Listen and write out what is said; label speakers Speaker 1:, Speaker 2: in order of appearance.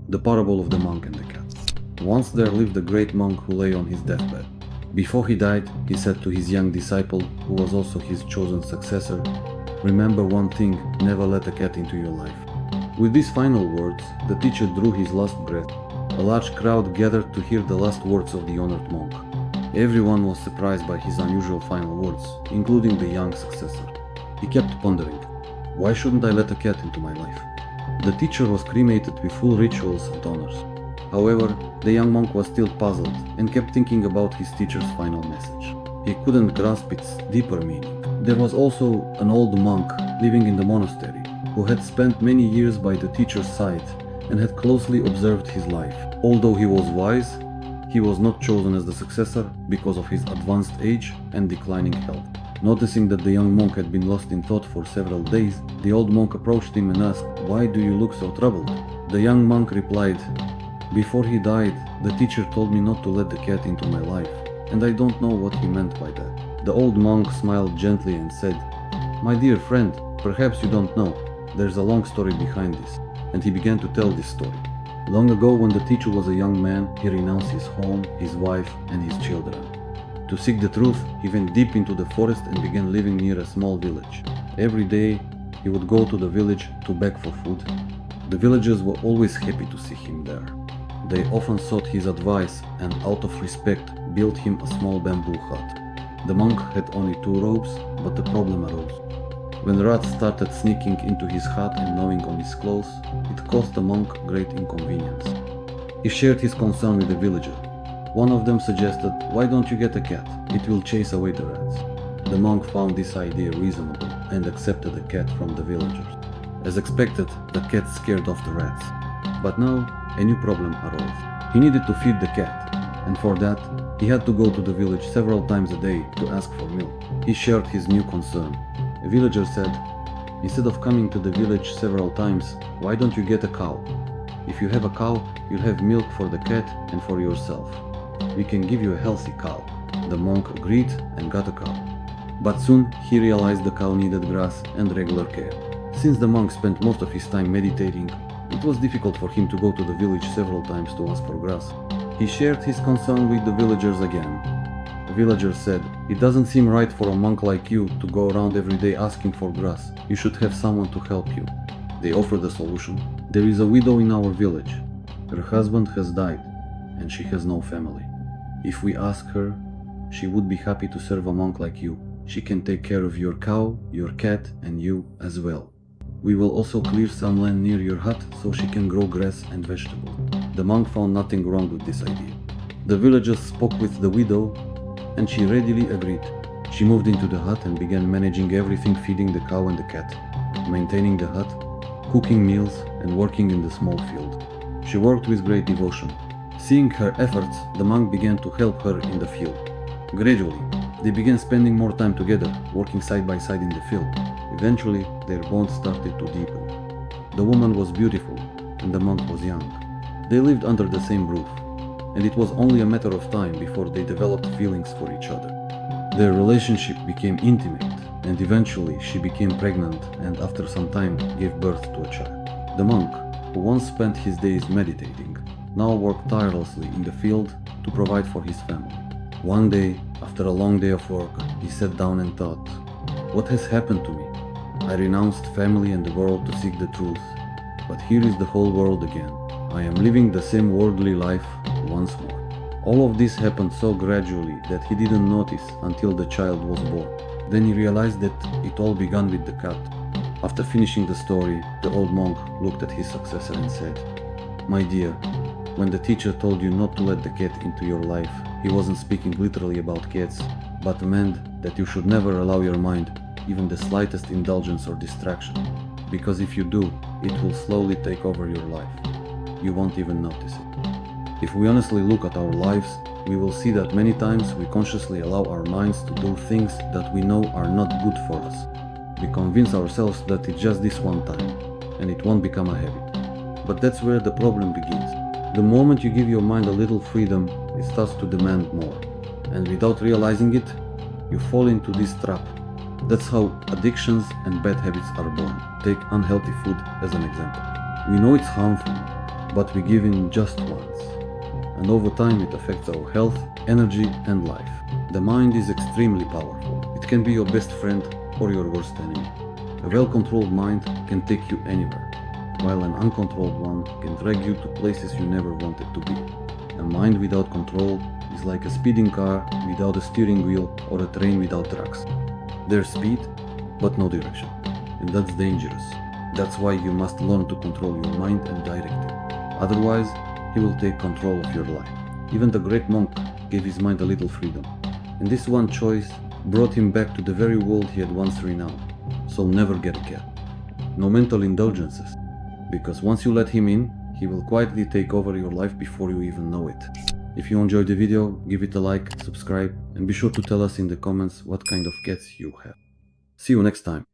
Speaker 1: The Parable of the Monk and the Cat. Once there lived a great monk who lay on his deathbed. Before he died, he said to his young disciple, who was also his chosen successor, "Remember one thing, never let a cat into your life." With these final words, the teacher drew his last breath. A large crowd gathered to hear the last words of the honored monk. Everyone was surprised by his unusual final words, including the young successor. He kept pondering, "Why shouldn't I let a cat into my life?" The teacher was cremated with full rituals and honors. However, the young monk was still puzzled and kept thinking about his teacher's final message. He couldn't grasp its deeper meaning. There was also an old monk living in the monastery who had spent many years by the teacher's side and had closely observed his life. Although he was wise, he was not chosen as the successor because of his advanced age and declining health. Noticing that the young monk had been lost in thought for several days, the old monk approached him and asked, "Why do you look so troubled?" The young monk replied, "Before he died, the teacher told me not to let the cat into my life, and I don't know what he meant by that." The old monk smiled gently and said, "My dear friend, perhaps you don't know. There's a long story behind this." And he began to tell this story. Long ago, when the teacher was a young man, he renounced his home, his wife, and his children. To seek the truth, he went deep into the forest and began living near a small village. Every day, he would go to the village to beg for food. The villagers were always happy to see him there. They often sought his advice and, out of respect, built him a small bamboo hut. The monk had only 2 robes, but the problem arose. When rats started sneaking into his hut and gnawing on his clothes, it caused the monk great inconvenience. He shared his concern with the villager. One of them suggested, "Why don't you get a cat? It will chase away the rats." The monk found this idea reasonable and accepted a cat from the villagers. As expected, the cat scared off the rats. But now, a new problem arose. He needed to feed the cat, and for that, he had to go to the village several times a day to ask for milk. He shared his new concern. A villager said, "Instead of coming to the village several times, why don't you get a cow? If you have a cow, you'll have milk for the cat and for yourself. We can give you a healthy cow." The monk agreed and got a cow. But soon he realized the cow needed grass and regular care. Since the monk spent most of his time meditating, it was difficult for him to go to the village several times to ask for grass. He shared his concern with the villagers again. The villagers said, "It doesn't seem right for a monk like you to go around every day asking for grass. You should have someone to help you." They offered a solution. "There is a widow in our village. Her husband has died, and she has no family. If we ask her, she would be happy to serve a monk like you. She can take care of your cow, your cat, and you as well. We will also clear some land near your hut so she can grow grass and vegetables." The monk found nothing wrong with this idea. The villagers spoke with the widow, and she readily agreed. She moved into the hut and began managing everything, feeding the cow and the cat, maintaining the hut, cooking meals, and working in the small field. She worked with great devotion. Seeing her efforts, the monk began to help her in the field. Gradually, they began spending more time together, working side by side in the field. Eventually, their bond started to deepen. The woman was beautiful, and the monk was young. They lived under the same roof, and it was only a matter of time before they developed feelings for each other. Their relationship became intimate, and eventually she became pregnant and after some time gave birth to a child. The monk, who once spent his days meditating, now worked tirelessly in the field to provide for his family. One day, after a long day of work, he sat down and thought, "What has happened to me? I renounced family and the world to seek the truth, but here is the whole world again. I am living the same worldly life once more." All of this happened so gradually that he didn't notice until the child was born. Then he realized that it all began with the cat. After finishing the story, the old monk looked at his successor and said, "My dear, when the teacher told you not to let the cat into your life, he wasn't speaking literally about cats, but meant that you should never allow your mind even the slightest indulgence or distraction, because if you do, it will slowly take over your life. You won't even notice it." If we honestly look at our lives, we will see that many times we consciously allow our minds to do things that we know are not good for us. We convince ourselves that it's just this one time, and it won't become a habit. But that's where the problem begins. The moment you give your mind a little freedom, it starts to demand more. And without realizing it, you fall into this trap. That's how addictions and bad habits are born. Take unhealthy food as an example. We know it's harmful, but we give in just once. And over time it affects our health, energy and life. The mind is extremely powerful. It can be your best friend or your worst enemy. A well-controlled mind can take you anywhere, while an uncontrolled one can drag you to places you never wanted to be. A mind without control is like a speeding car without a steering wheel or a train without tracks. There's speed, but no direction. And that's dangerous. That's why you must learn to control your mind and direct it. Otherwise, he will take control of your life. Even the great monk gave his mind a little freedom. And this one choice brought him back to the very world he had once renowned. So never get a cat. No mental indulgences. Because once you let him in, he will quietly take over your life before you even know it. If you enjoyed the video, give it a like, subscribe, and be sure to tell us in the comments what kind of cats you have. See you next time.